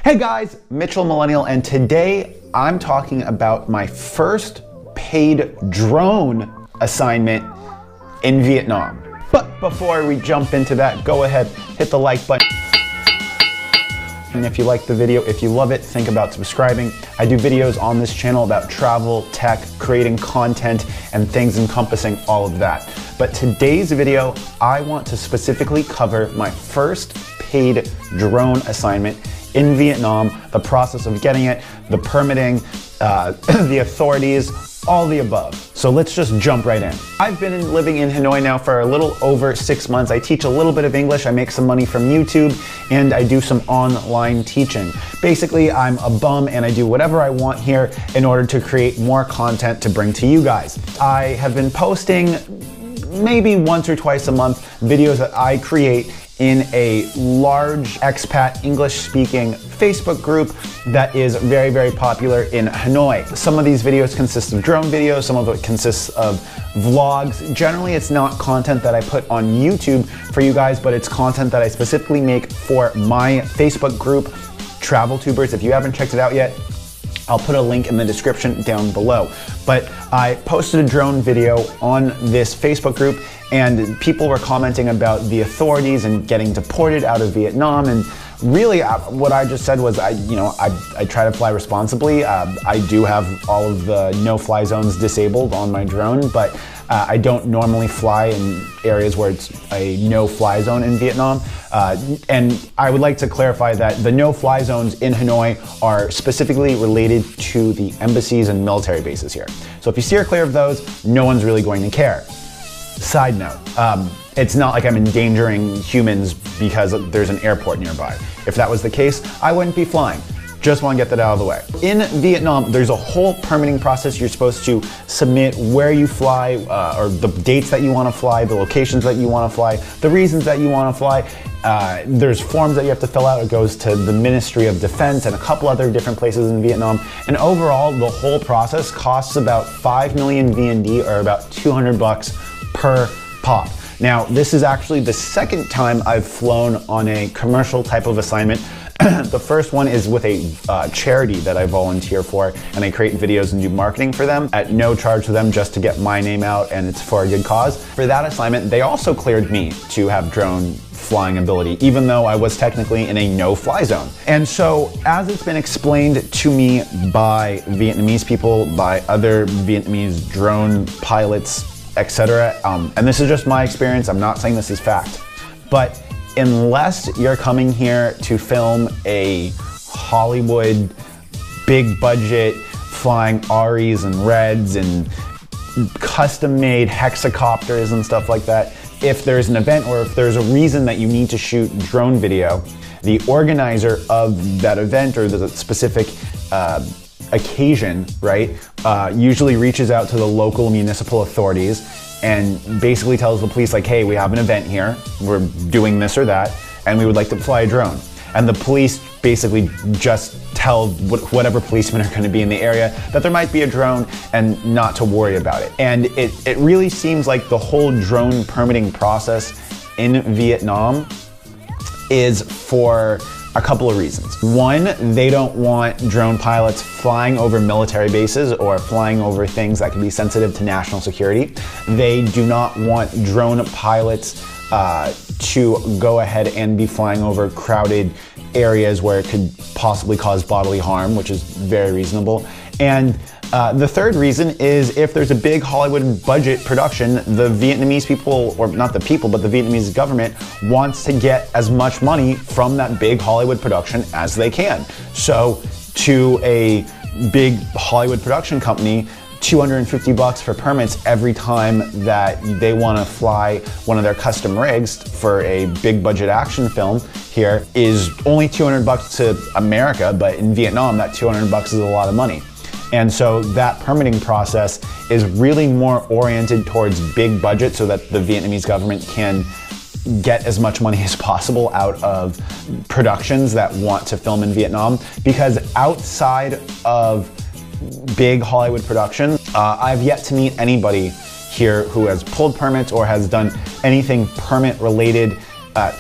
Hey guys, Mitchell Millennial, and today I'm talking about my first paid drone assignment in Vietnam. But before we jump into that, go ahead, hit the like button. And if you like the video, if you love it, think about subscribing. I do videos on this channel about travel, tech, creating content, and things encompassing all of that. But today's video, I want to specifically cover my first paid drone assignment in Vietnam, the process of getting it, the permitting, the authorities, all the above. So let's just jump right in. I've been living in Hanoi now for a little over 6 months. I teach a little bit of English, I make some money from YouTube, and I do some online teaching. Basically, I'm a bum and I do whatever I want here in order to create more content to bring to you guys. I have been posting maybe once or twice a month videos that I create in a large expat English-speaking Facebook group that is very, very popular in Hanoi. Some of these videos consist of drone videos, some of it consists of vlogs. Generally, it's not content that I put on YouTube for you guys, but it's content that I specifically make for my Facebook group, Travel Tubers. If you haven't checked it out yet, I'll put a link in the description down below. But I posted a drone video on this Facebook group and people were commenting about the authorities and getting deported out of Vietnam. And really what I just said was I try to fly responsibly. I do have all of the no-fly zones disabled on my drone, but I don't normally fly in areas where it's a no-fly zone in Vietnam. And I would like to clarify that the no-fly zones in Hanoi are specifically related to the embassies and military bases here. So if you steer clear of those, no one's really going to care. Side note, it's not like I'm endangering humans because there's an airport nearby. If that was the case, I wouldn't be flying. Just want to get that out of the way. In Vietnam, there's a whole permitting process. You're supposed to submit where you fly, or the dates that you want to fly, the locations that you want to fly, the reasons that you want to fly. There's forms that you have to fill out. It goes to the Ministry of Defense and a couple other different places in Vietnam. And overall, the whole process costs about 5 million VND, or about 200 bucks per pop. Now, this is actually the second time I've flown on a commercial type of assignment. The first one is with a charity that I volunteer for, and I create videos and do marketing for them at no charge to them, just to get my name out, and it's for a good cause. For that assignment, they also cleared me to have drone flying ability, even though I was technically in a no-fly zone. And so, as it's been explained to me by Vietnamese people, by other Vietnamese drone pilots, etc., and this is just my experience, I'm not saying this is fact, but unless you're coming here to film a Hollywood big budget flying Aries and Reds and custom made hexacopters and stuff like that, if there's an event or if there's a reason that you need to shoot drone video, the organizer of that event or the specific occasion, right, usually reaches out to the local municipal authorities and basically tells the police, like, hey, we have an event here, we're doing this or that, and we would like to fly a drone. And the police basically just tell whatever policemen are going to be in the area that there might be a drone and not to worry about it. And it really seems like the whole drone permitting process in Vietnam is for a couple of reasons. One, they don't want drone pilots flying over military bases or flying over things that can be sensitive to national security. They do not want drone pilots to go ahead and be flying over crowded areas where it could possibly cause bodily harm, which is very reasonable. And the third reason is if there's a big Hollywood budget production, the Vietnamese people, or not the people, but the Vietnamese government wants to get as much money from that big Hollywood production as they can. So to a big Hollywood production company, 250 bucks for permits every time that they want to fly one of their custom rigs for a big budget action film here is only 200 bucks to America, but in Vietnam, that 200 bucks is a lot of money. And so that permitting process is really more oriented towards big budget so that the Vietnamese government can get as much money as possible out of productions that want to film in Vietnam. Because outside of big Hollywood production, I've yet to meet anybody here who has pulled permits or has done anything permit related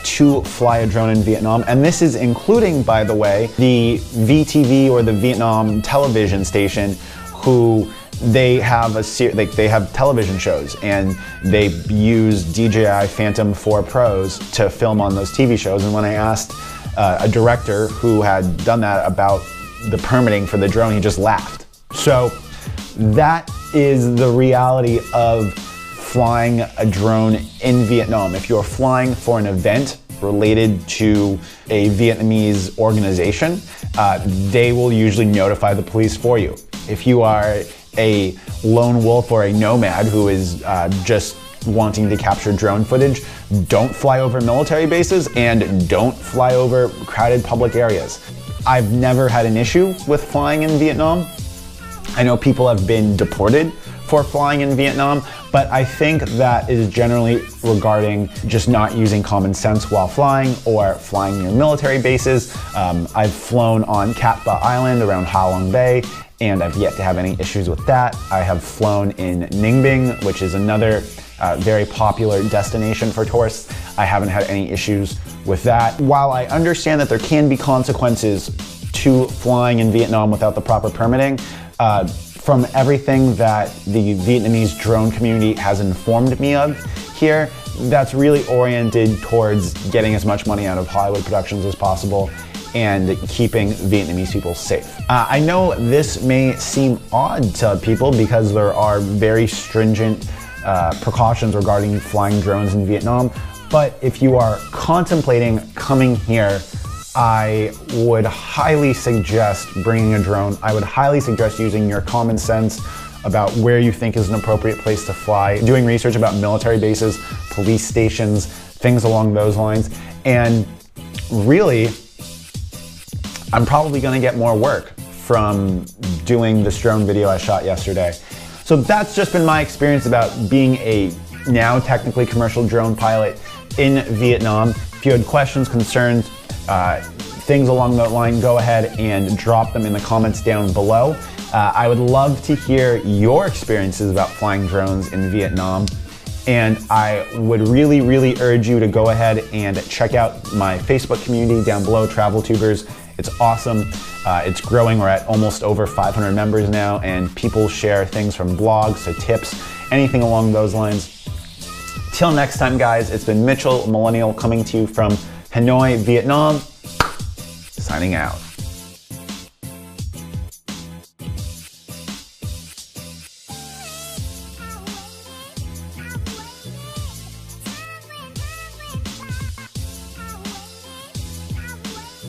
to fly a drone in Vietnam. And this is including, by the way, the VTV, or the Vietnam television station, who they have they have television shows, and they use DJI Phantom 4 Pros to film on those TV shows. And when I asked a director who had done that about the permitting for the drone, he just laughed. So that is the reality of flying a drone in Vietnam. If you're flying for an event related to a Vietnamese organization, they will usually notify the police for you. If you are a lone wolf or a nomad who is just wanting to capture drone footage, don't fly over military bases and don't fly over crowded public areas. I've never had an issue with flying in Vietnam. I know people have been deported for flying in Vietnam, but I think that is generally regarding just not using common sense while flying, or flying near military bases. I've flown on Cat Ba Island around Ha Long Bay, and I've yet to have any issues with that. I have flown in Ninh Binh, which is another very popular destination for tourists. I haven't had any issues with that. While I understand that there can be consequences to flying in Vietnam without the proper permitting, from everything that the Vietnamese drone community has informed me of here, that's really oriented towards getting as much money out of Hollywood productions as possible and keeping Vietnamese people safe. I know this may seem odd to people because there are very stringent precautions regarding flying drones in Vietnam, but if you are contemplating coming here, I would highly suggest bringing a drone. I would highly suggest using your common sense about where you think is an appropriate place to fly, doing research about military bases, police stations, things along those lines. And really, I'm probably gonna get more work from doing this drone video I shot yesterday. So that's just been my experience about being a now technically commercial drone pilot in Vietnam. If you had questions, concerns, things along that line, go ahead and drop them in the comments down below. I would love to hear your experiences about flying drones in Vietnam. And I would really, really urge you to go ahead and check out my Facebook community down below, Travel Tubers. It's awesome. It's growing. We're at almost over 500 members now, and people share things from blogs to tips, anything along those lines. Till next time, guys, it's been Mitchell Millennial coming to you from Hanoi, Vietnam, signing out.